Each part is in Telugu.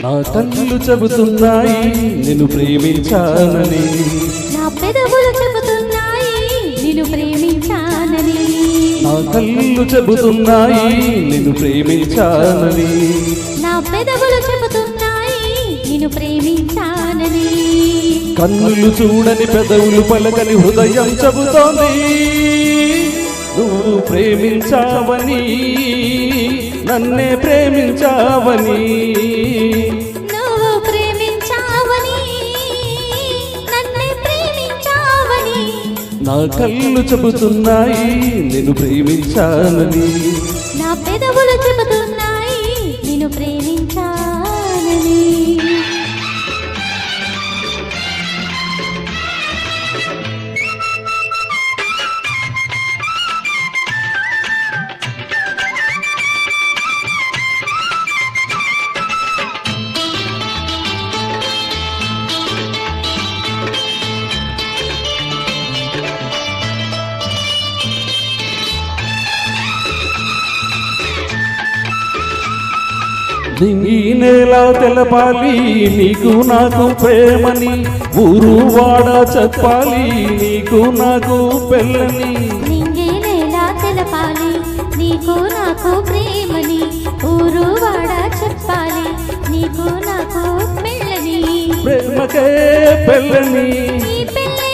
నా కళ్ళు చెబుతున్నాయి నిన్ను ప్రేమించానని, నా పెదవులు చెబుతున్నాయి నిన్ను ప్రేమించానని, నా కళ్ళు చెబుతున్నాయి నిన్ను ప్రేమించానని, నా పెదవులు చెబుతున్నాయి నిన్ను ప్రేమించానని. కన్నులు చూడని పెదవులు పలకని హృదయం చెబుతోంది నువ్వు ప్రేమించావని, నన్నే ప్రేమించావని. నువ్వు ప్రేమించావని, నన్నే ప్రేమించావని. నా కళ్ళు చెబుతున్నాయి నిన్ను ప్రేమించానని, నా పెదవులు చెబుతున్నాయి నిన్ను ప్రేమించానని. దింగి నేల తెలపాలి నీకు నాకు ప్రేమని, ఊరు వాడ చెప్పాలి నీకు నాకు పెళ్ళని. నింగి నేల తెలపాలి నీకు నాకు ప్రేమని, ఊరు వాడ చెప్పాలి నీకు నాకు పెళ్ళని. ప్రేమకే పెళ్ళని, నీ పెళ్ళే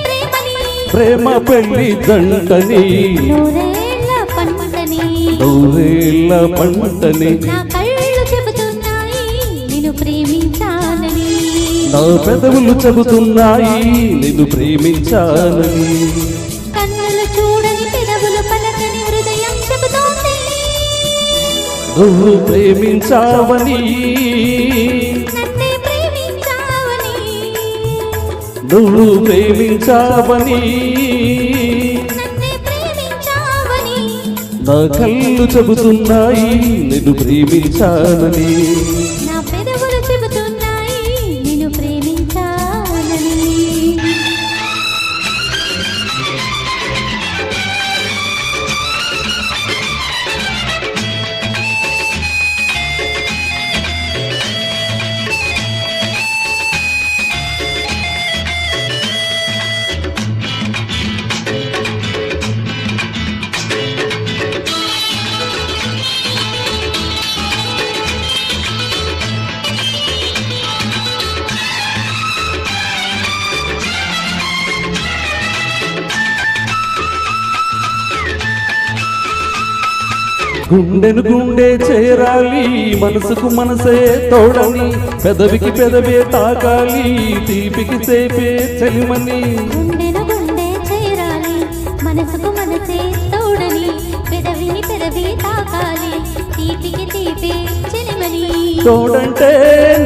ప్రేమని, ప్రేమ పెళ్ళి దండని, నూరేళ్ళ పంటని, నూరేళ్ళ పంటని. నా కళ్ళు చెబుతున్నాయి నిన్ను ప్రేమించానని, నా పెదవులు చెబుతున్నాయి నిన్ను ప్రేమించానని, కన్నులు చూడని పెదవులు పలకని హృదయం చెబుతోంది నువ్వు ప్రేమించావని, నన్నే ప్రేమించావని. నువ్వు ప్రేమించావని. నన్నే ప్రేమించావని. నా కళ్ళు చెబుతున్నాయి నిన్ను ప్రేమించానని, నా పెదవులు చెబుతున్నాయి నిన్ను ప్రేమించానని. గుండెను గుండె చేరాలి మనసుకు మనసే తోడని, పెదవికి పెదవే తాకాలి తీపికి చేపే చెలిమని. గుండెను గుండె చేరాలి మనసుకు మనసే తోడని, పెదవిని పెదవి తాకాలి తీపికి తీపే చెలిమని. తోడంటే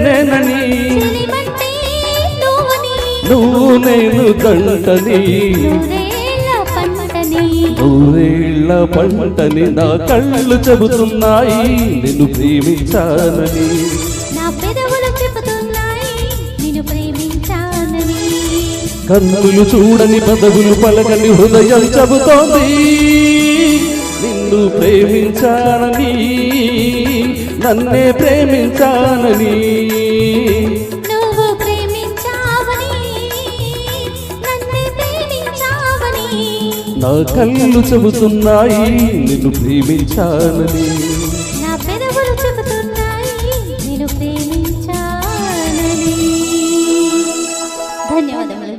నేనని, చెలిమంటే నువ్వని, నువ్వు నేను దంటని, నూరేళ్ళ పంటని, నూరేళ్ల పంటని. నా కళ్ళు చెబుతున్నాయి నిన్ను ప్రేమించానని, నా పెదవులు చెబుతున్నాయి నిన్ను ప్రేమించానని. కన్నులు చూడని పెదవులు పలకని హృదయం చెబుతోంది నిన్ను ప్రేమించానని, నన్నే ప్రేమించానని. నువ్వు ప్రేమించావని, నన్నే ప్రేమించావని. నా కళ్ళు చెబుతున్నాయి నిన్ను ప్రేమించానని, నా పెదవులు చెబుతున్నాయి నిన్ను ప్రేమించానని. ధన్యవాదములు.